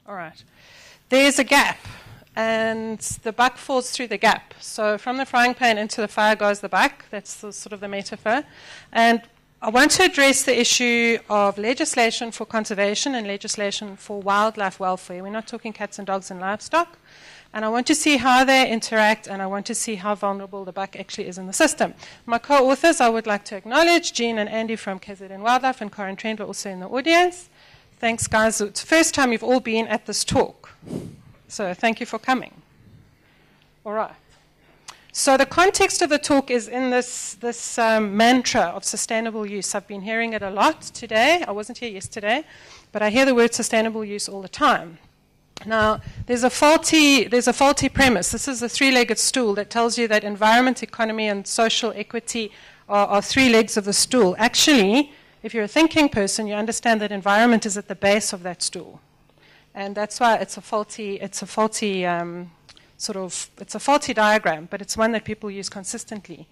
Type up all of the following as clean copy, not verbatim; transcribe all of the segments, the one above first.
All right. There's a gap, and the buck falls through the gap. So from the frying pan into the fire goes the buck. That's sort of the metaphor. And I want to address the issue of legislation for conservation and legislation for wildlife welfare. We're not talking cats and dogs and livestock. And I want to see how they interact, and I want to see how vulnerable the buck actually is in the system. My co-authors, I would like to acknowledge Jean and Andy from KZN Wildlife, and Karen Trendler also in the audience. Thanks, guys. It's the first time you've all been at this talk. So thank you for coming. All right. So the context of the talk is in this mantra of sustainable use. I've been hearing it a lot today. I wasn't here yesterday, but I hear the word sustainable use all the time. Now, there's a faulty premise. This is a three-legged stool that tells you that environment, economy, and social equity are three legs of the stool. Actually, if you're a thinking person, you understand that environment is at the base of that stool. And that's why it's a faulty diagram, but it's one that people use consistently.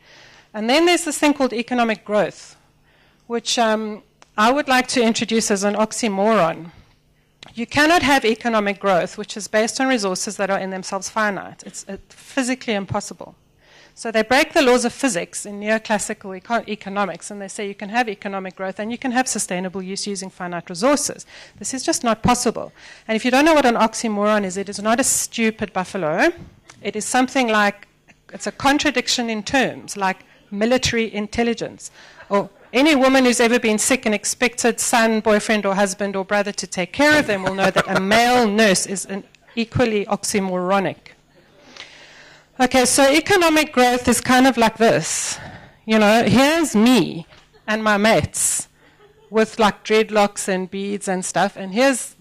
And then there's this thing called economic growth, which I would like to introduce as an oxymoron. You cannot have economic growth which is based on resources that are in themselves finite. It's physically impossible. So they break the laws of physics in neoclassical economics, and they say you can have economic growth and you can have sustainable use using finite resources. This is just not possible. And if you don't know what an oxymoron is, it is not a stupid buffalo. It is something like, it's a contradiction in terms, like military intelligence, or any woman who's ever been sick and expected son, boyfriend, or husband, or brother to take care of them will know that a male nurse is an equally oxymoronic. Okay, so economic growth is kind of like this. You know, here's me and my mates with like dreadlocks and beads and stuff, and here's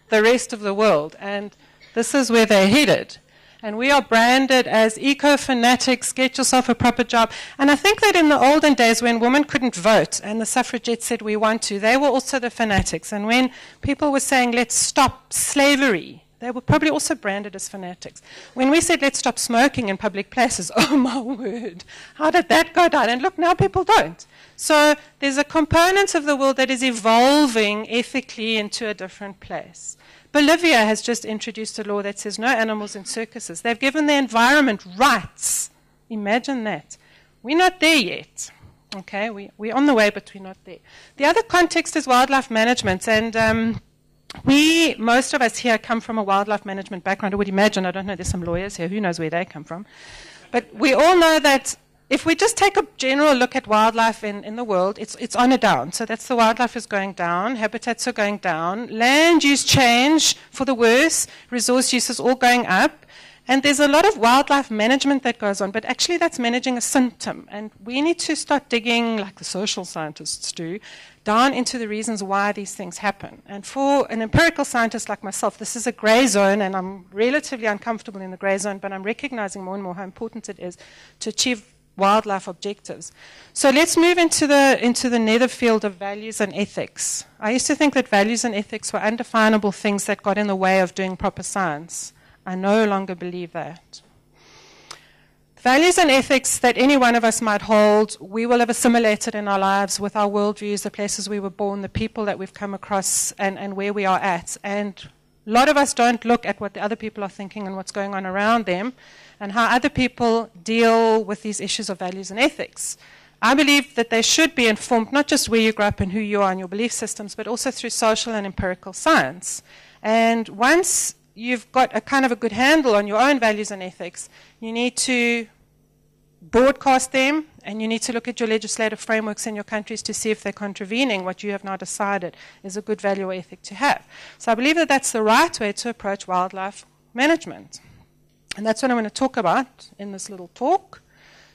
the rest of the world, and this is where they're headed. And we are branded as eco-fanatics, get yourself a proper job. And I think that in the olden days when women couldn't vote and the suffragettes said we want to, they were also the fanatics. And when people were saying let's stop slavery, they were probably also branded as fanatics. When we said let's stop smoking in public places, oh my word, how did that go down? And look, now people don't. So there's a component of the world that is evolving ethically into a different place. Bolivia has just introduced a law that says no animals in circuses. They've given the environment rights. Imagine that. We're not there yet. Okay, we're on the way, but we're not there. The other context is wildlife management, and most of us here come from a wildlife management background. I would imagine, I don't know, there's some lawyers here, who knows where they come from. But we all know that if we just take a general look at wildlife in the world, it's on a down. So that's the wildlife is going down, habitats are going down, land use change for the worse, resource use is all going up, and there's a lot of wildlife management that goes on, but actually that's managing a symptom. And we need to start digging, like the social scientists do, down into the reasons why these things happen. And for an empirical scientist like myself, this is a gray zone, and I'm relatively uncomfortable in the gray zone, but I'm recognizing more and more how important it is to achieve wildlife objectives. So let's move into the nether field of values and ethics. I used to think that values and ethics were undefinable things that got in the way of doing proper science. I no longer believe that. Values and ethics that any one of us might hold, we will have assimilated in our lives with our worldviews, the places we were born, the people that we've come across, and where we are at. And a lot of us don't look at what the other people are thinking and what's going on around them, and how other people deal with these issues of values and ethics. I believe that they should be informed not just where you grew up and who you are and your belief systems, but also through social and empirical science. And once you've got a kind of a good handle on your own values and ethics, you need to broadcast them, and you need to look at your legislative frameworks in your countries to see if they're contravening what you have now decided is a good value or ethic to have. So I believe that that's the right way to approach wildlife management. And that's what I'm going to talk about in this little talk.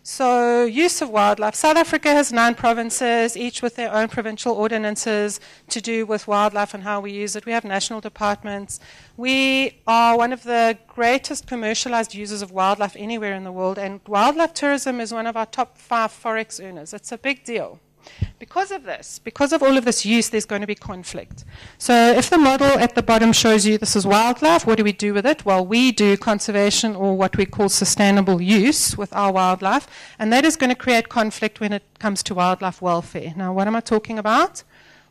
So, use of wildlife. South Africa has 9 provinces, each with their own provincial ordinances to do with wildlife and how we use it. We have national departments. We are one of the greatest commercialized users of wildlife anywhere in the world, and wildlife tourism is one of our top 5 forex earners. It's a big deal. Because of this, because of all of this use, there's going to be conflict. So if the model at the bottom shows you this is wildlife, what do we do with it? Well, we do conservation, or what we call sustainable use, with our wildlife, and that is going to create conflict when it comes to wildlife welfare. Now, what am I talking about?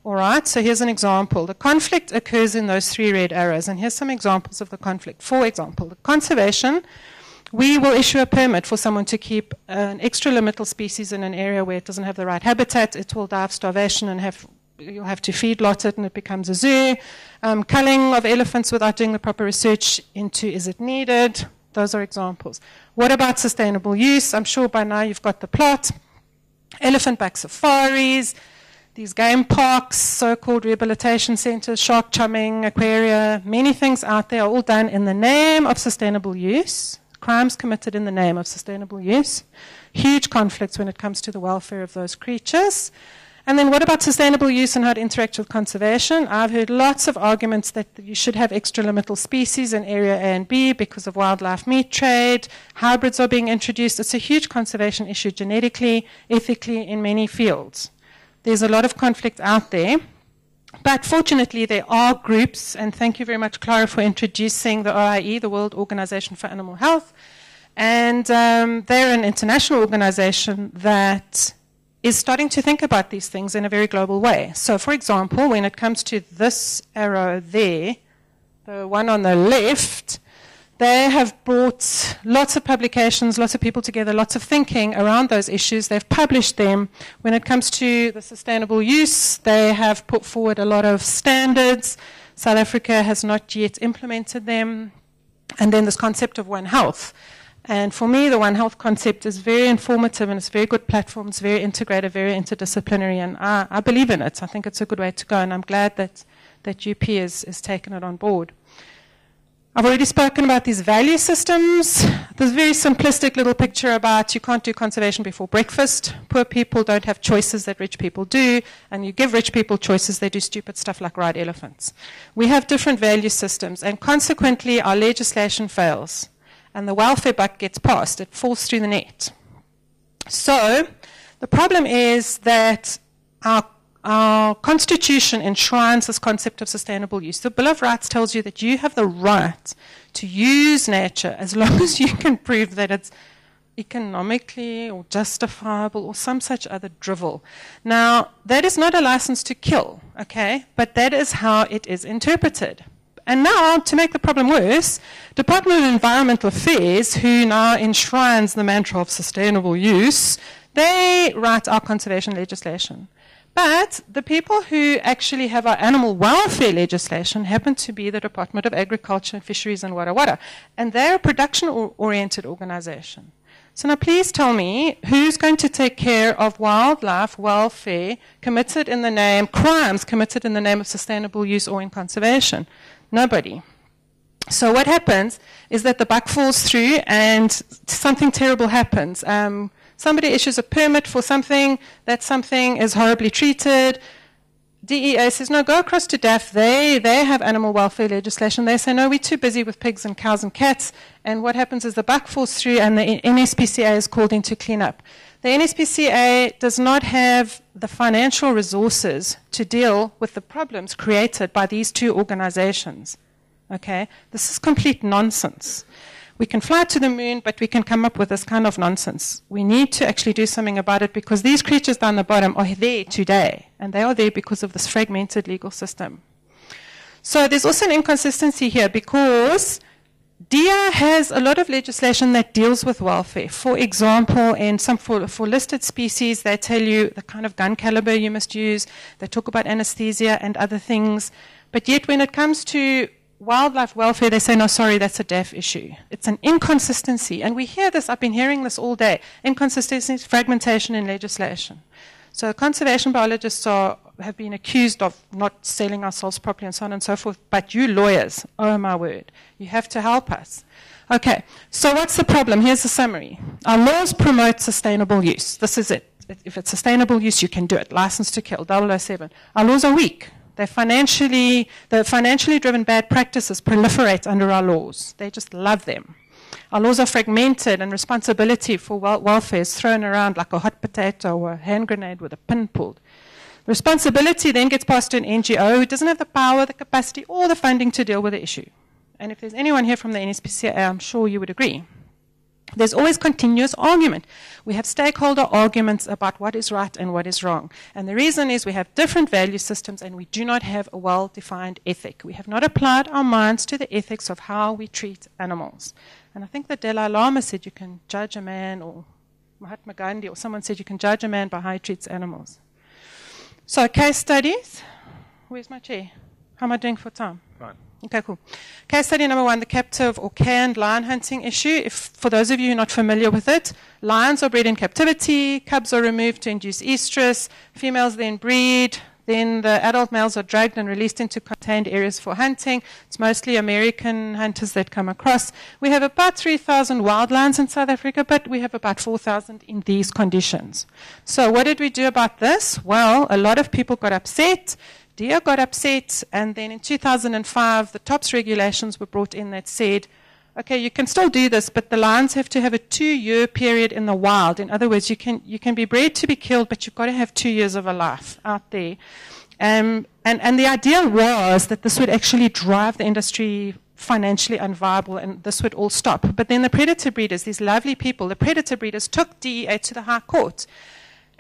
All right, so here's an example. The conflict occurs in those 3 red arrows, and here's some examples of the conflict. For example, the conservation, we will issue a permit for someone to keep an extralimital species in an area where it doesn't have the right habitat. It will die of starvation and you'll have to feedlot it and it becomes a zoo. Culling of elephants without doing the proper research into is it needed. Those are examples. What about sustainable use? I'm sure by now you've got the plot. Elephant back safaris, these game parks, so-called rehabilitation centers, shark chumming, aquaria, many things out there are all done in the name of sustainable use. Crimes committed in the name of sustainable use. Huge conflicts when it comes to the welfare of those creatures. And then what about sustainable use and how it interacts with conservation? I've heard lots of arguments that you should have extralimital species in area A and B because of wildlife meat trade. Hybrids are being introduced. It's a huge conservation issue genetically, ethically, in many fields. There's a lot of conflict out there. But fortunately, there are groups, and thank you very much, Clara, for introducing the OIE, the World Organization for Animal Health. And they're an international organization that is starting to think about these things in a very global way. So, for example, when it comes to this arrow there, the one on the left, they have brought lots of publications, lots of people together, lots of thinking around those issues. They've published them. When it comes to the sustainable use, they have put forward a lot of standards. South Africa has not yet implemented them. And then this concept of One Health. And for me, the One Health concept is very informative and it's a very good platform. It's very integrated, very interdisciplinary, and I believe in it. I think it's a good way to go, and I'm glad that UP has taken it on board. I've already spoken about these value systems. There's a very simplistic little picture about you can't do conservation before breakfast. Poor people don't have choices that rich people do, and you give rich people choices, they do stupid stuff like ride elephants. We have different value systems, and consequently our legislation fails. And the welfare buck gets passed. It falls through the net. So the problem is that our Constitution enshrines this concept of sustainable use. The Bill of Rights tells you that you have the right to use nature as long as you can prove that it's economically or justifiable or some such other drivel. Now, that is not a license to kill, okay? But that is how it is interpreted. And now, to make the problem worse, Department of Environmental Affairs, who now enshrines the mantra of sustainable use, they write our conservation legislation. But the people who actually have our animal welfare legislation happen to be the Department of Agriculture and Fisheries and Wada Wada. And they're a production-oriented organization. So now please tell me, who's going to take care of wildlife welfare committed in the name, crimes committed in the name of sustainable use or in conservation? Nobody. So what happens is that the buck falls through and something terrible happens. Somebody issues a permit for something, that something is horribly treated. DEA says, no, go across to DAF. They have animal welfare legislation. They say, no, we're too busy with pigs and cows and cats. And what happens is the buck falls through and the NSPCA is called in to clean up. The NSPCA does not have the financial resources to deal with the problems created by these two organizations. Okay? This is complete nonsense. We can fly to the moon, but we can come up with this kind of nonsense. We need to actually do something about it because these creatures down the bottom are there today, and they are there because of this fragmented legal system. So there's also an inconsistency here because DIA has a lot of legislation that deals with welfare. For example, in some for listed species, they tell you the kind of gun caliber you must use. They talk about anesthesia and other things. But yet when it comes to wildlife welfare, they say, no, sorry, that's a DAF issue. It's an inconsistency. And we hear this, I've been hearing this all day. Inconsistency, fragmentation in legislation. So conservation biologists have been accused of not selling ourselves properly and so on and so forth. But you lawyers, oh my word, you have to help us. Okay, so what's the problem? Here's the summary. Our laws promote sustainable use. This is it. If it's sustainable use, you can do it. License to kill, 007. Our laws are weak. The financially driven bad practices proliferate under our laws. They just love them. Our laws are fragmented and responsibility for welfare is thrown around like a hot potato or a hand grenade with a pin pulled. Responsibility then gets passed to an NGO who doesn't have the power, the capacity, or the funding to deal with the issue. And if there's anyone here from the NSPCA, I'm sure you would agree. There's always continuous argument. We have stakeholder arguments about what is right and what is wrong. And the reason is we have different value systems and we do not have a well-defined ethic. We have not applied our minds to the ethics of how we treat animals. And I think the Dalai Lama said you can judge a man, or Mahatma Gandhi, or someone said you can judge a man by how he treats animals. So case studies. Where's my chair? How am I doing for time? Fine. Okay, cool. Case study number 1, the captive or canned lion hunting issue. For those of you who are not familiar with it, lions are bred in captivity, cubs are removed to induce estrus, females then breed, then the adult males are dragged and released into contained areas for hunting. It's mostly American hunters that come across. We have about 3,000 wild lions in South Africa, but we have about 4,000 in these conditions. So what did we do about this? Well, a lot of people got upset. DEA got upset, and then in 2005, the TOPS regulations were brought in that said, okay, you can still do this, but the lions have to have a 2-year period in the wild. In other words, you can be bred to be killed, but you've got to have 2 years of a life out there. And the idea was that this would actually drive the industry financially unviable, and this would all stop. But then the predator breeders, these lovely people, the predator breeders took DEA to the High Court.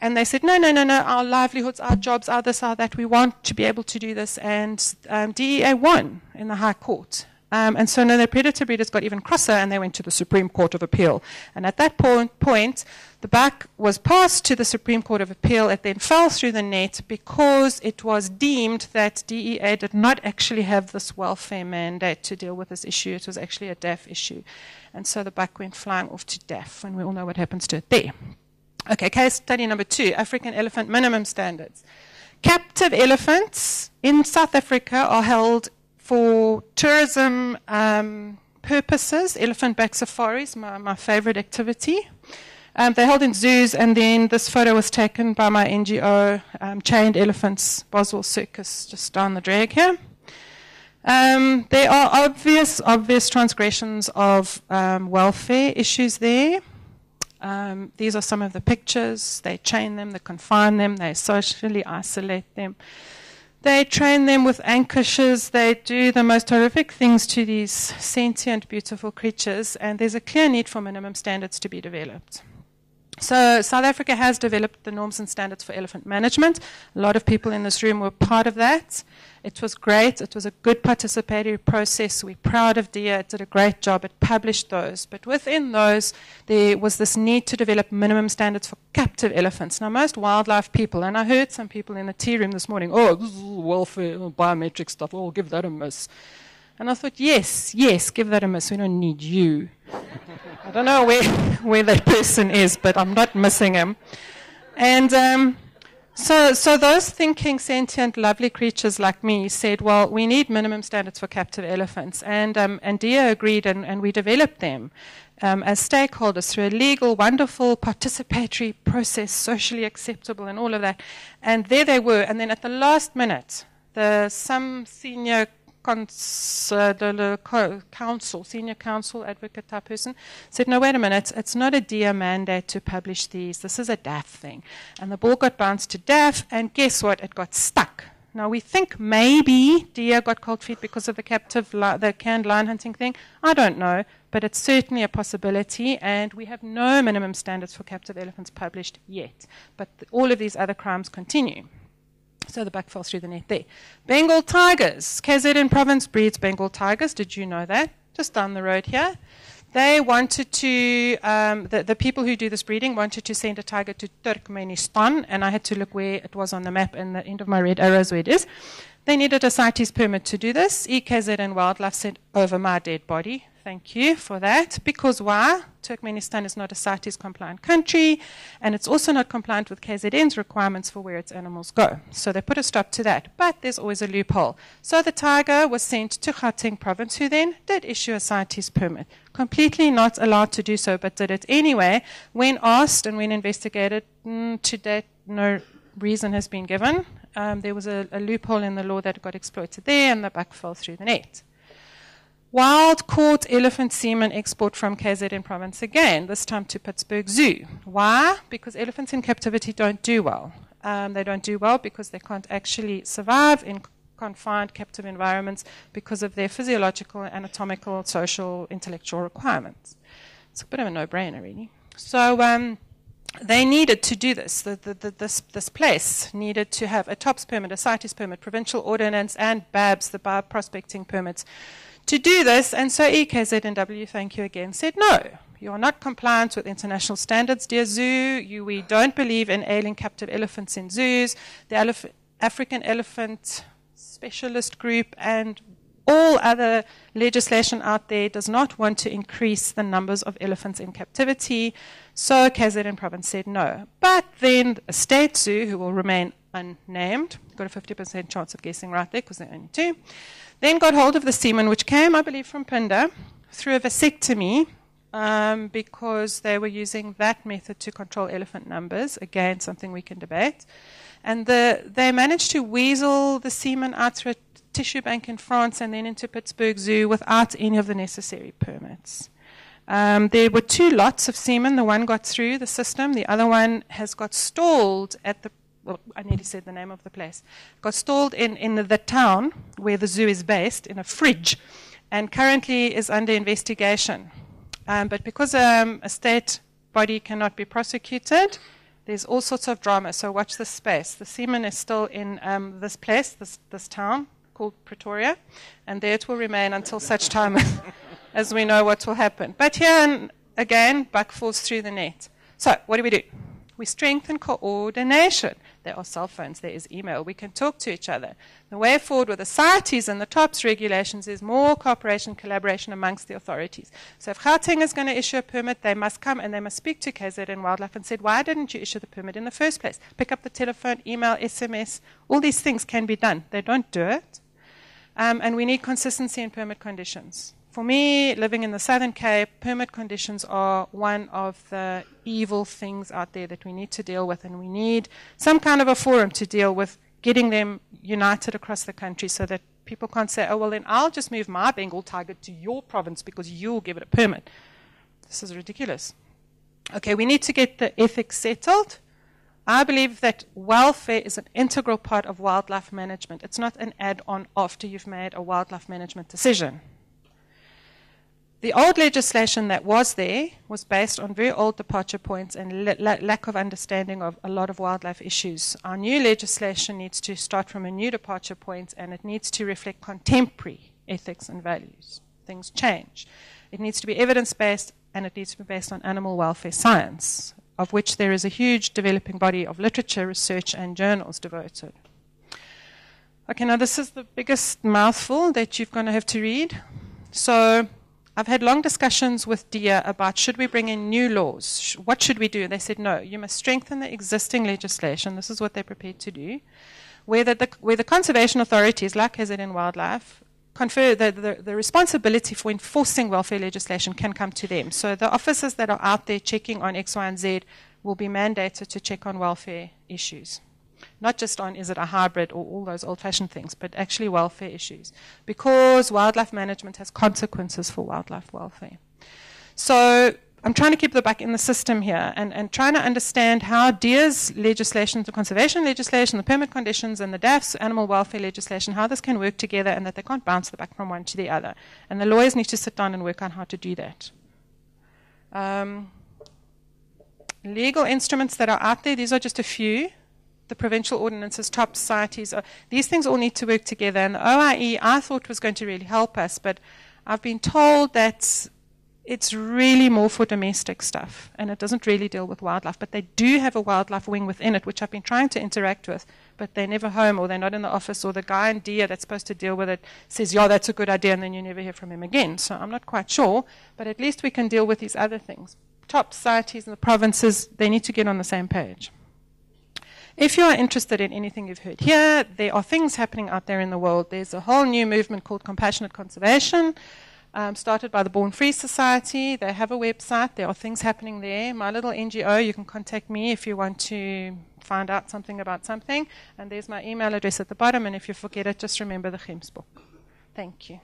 And they said, no, our livelihoods, our jobs, our this, our that, we want to be able to do this. And DEA won in the High Court. And so now the predator breeders got even crosser, and they went to the Supreme Court of Appeal. And at that point, the buck was passed to the Supreme Court of Appeal. It then fell through the net because it was deemed that DEA did not actually have this welfare mandate to deal with this issue. It was actually a DAF issue. And so the buck went flying off to DAF, and we all know what happens to it there. Okay, case study number 2, African elephant minimum standards. Captive elephants in South Africa are held for tourism purposes, elephant-back safaris, my favorite activity. They're held in zoos, and then this photo was taken by my NGO, Chained Elephants, Boswell Circus, just down the drag here. There are obvious transgressions of welfare issues there. These are some of the pictures. They chain them, they confine them, they socially isolate them. They train them with anchors. They do the most horrific things to these sentient, beautiful creatures, and there's a clear need for minimum standards to be developed. So South Africa has developed the norms and standards for elephant management. A lot of people in this room were part of that. It was great. It was a good participatory process. We're proud of DEA. It did a great job. It published those. But within those, there was this need to develop minimum standards for captive elephants. Now, most wildlife people, and I heard some people in the tea room this morning, oh, this is welfare, biometric stuff, oh, give that a miss. And I thought, yes, give that a miss. We don't need you. I don't know where that person is, but I'm not missing him. And so those thinking, sentient, lovely creatures like me said, well, we need minimum standards for captive elephants. And DEA agreed, and we developed them as stakeholders through a legal, wonderful, participatory process, socially acceptable and all of that. And there they were. And then at the last minute, some senior senior counsel advocate type person said, no, wait a minute, it's not a DEA mandate to publish these. This is a DAF thing. And the ball got bounced to DAF, and guess what? It got stuck. Now, we think maybe DEA got cold feet because of the the canned lion hunting thing. I don't know, but it's certainly a possibility, and we have no minimum standards for captive elephants published yet. But all of these other crimes continue. So the buck fell through the net there. Bengal tigers. KZN province breeds Bengal tigers. Did you know that? Just down the road here. They wanted to, the people who do this breeding wanted to send a tiger to Turkmenistan, and I had to look where it was on the map, and the end of my red arrows where it is. They needed a CITES permit to do this. KZN Wildlife sent over my dead body. Thank you for that. Because why? Turkmenistan is not a CITES compliant country, and it's also not compliant with KZN's requirements for where its animals go. So they put a stop to that. But there's always a loophole. So the tiger was sent to Gauteng province, who then did issue a CITES permit. Completely not allowed to do so, but did it anyway. When asked and when investigated, to date, no reason has been given. There was a loophole in the law that got exploited there, and the buck fell through the net. Wild caught elephant semen export from KZN province again, this time to Pittsburgh Zoo. Why? Because elephants in captivity don't do well. They don't do well because they can't actually survive in confined captive environments because of their physiological, anatomical, social, intellectual requirements. It's a bit of a no-brainer, really. So they needed to do this. This place needed to have a TOPS permit, a CITES permit, provincial ordinance, and BABs, the bioprospecting permits, to do this. And so EKZNW, thank you again, said no. You are not compliant with international standards, dear zoo. We don't believe in ailing captive elephants in zoos. The African Elephant Specialist Group and all other legislation out there does not want to increase the numbers of elephants in captivity. So KZN province said no. But then a state zoo, who will remain unnamed, got a 50% chance of guessing right there because there are only two, then got hold of the semen, which came, I believe, from Pinda, through a vasectomy, because they were using that method to control elephant numbers. Again, something we can debate. And they managed to weasel the semen out through a tissue bank in France and then into Pittsburgh Zoo without any of the necessary permits. There were 2 lots of semen. The one got through the system. The other one has got stalled at the, well, I nearly said the name of the place, got stalled in the town where the zoo is based, in a fridge, and currently is under investigation. But because a state body cannot be prosecuted, there's all sorts of drama. So watch this space. The semen is still in this place, this town called Pretoria, and there it will remain until such time as we know what will happen. But here, again, buck falls through the net. So what do? We strengthen coordination. There are cell phones, there is email. We can talk to each other. The way forward with the CITES and the TOPS regulations is more cooperation, collaboration amongst the authorities. So if Gauteng is going to issue a permit, they must come and they must speak to KZN Wildlife and say, why didn't you issue the permit in the first place? Pick up the telephone, email, SMS, all these things can be done. They don't do it. And we need consistency in permit conditions. For me, living in the Southern Cape, permit conditions are one of the evil things out there that we need to deal with, and we need some kind of a forum to deal with getting them united across the country so that people can't say, oh, well, then I'll just move my Bengal tiger to your province because you'll give it a permit. This is ridiculous. Okay, we need to get the ethics settled. I believe that welfare is an integral part of wildlife management. It's not an add-on after you've made a wildlife management decision. The old legislation that was there was based on very old departure points and lack of understanding of a lot of wildlife issues. Our new legislation needs to start from a new departure point, and it needs to reflect contemporary ethics and values. Things change. It needs to be evidence-based, and it needs to be based on animal welfare science, of which there is a huge developing body of literature, research, and journals devoted. Okay, now this is the biggest mouthful that you're going to have to read. So I've had long discussions with DIA about should we bring in new laws? What should we do? They said, no, you must strengthen the existing legislation. This is what they're prepared to do. Where the conservation authorities, like KZN Wildlife, confer the responsibility for enforcing welfare legislation can come to them. So the officers that are out there checking on X, Y, and Z will be mandated to check on welfare issues. Not just on is it a hybrid or all those old-fashioned things, but actually welfare issues. Because wildlife management has consequences for wildlife welfare. So I'm trying to keep the buck in the system here and trying to understand how DIA's legislation, the conservation legislation, the permit conditions, and the DAF's animal welfare legislation, how this can work together and that they can't bounce the buck from one to the other. And the lawyers need to sit down and work on how to do that. Legal instruments that are out there, these are just a few. The provincial ordinances, top societies, these things all need to work together. And the OIE, I thought, was going to really help us, but I've been told that it's really more for domestic stuff, and it doesn't really deal with wildlife. But they do have a wildlife wing within it, which I've been trying to interact with, but they're never home, or they're not in the office, or the guy in DIA that's supposed to deal with it says, yeah, that's a good idea, and then you never hear from him again. So I'm not quite sure, but at least we can deal with these other things. Top societies in the provinces, they need to get on the same page. If you are interested in anything you've heard here, there are things happening out there in the world. There's a whole new movement called Compassionate Conservation, started by the Born Free Society. They have a website. There are things happening there. My little NGO, you can contact me if you want to find out something about something. And there's my email address at the bottom. And if you forget it, just remember the Gems book. Thank you.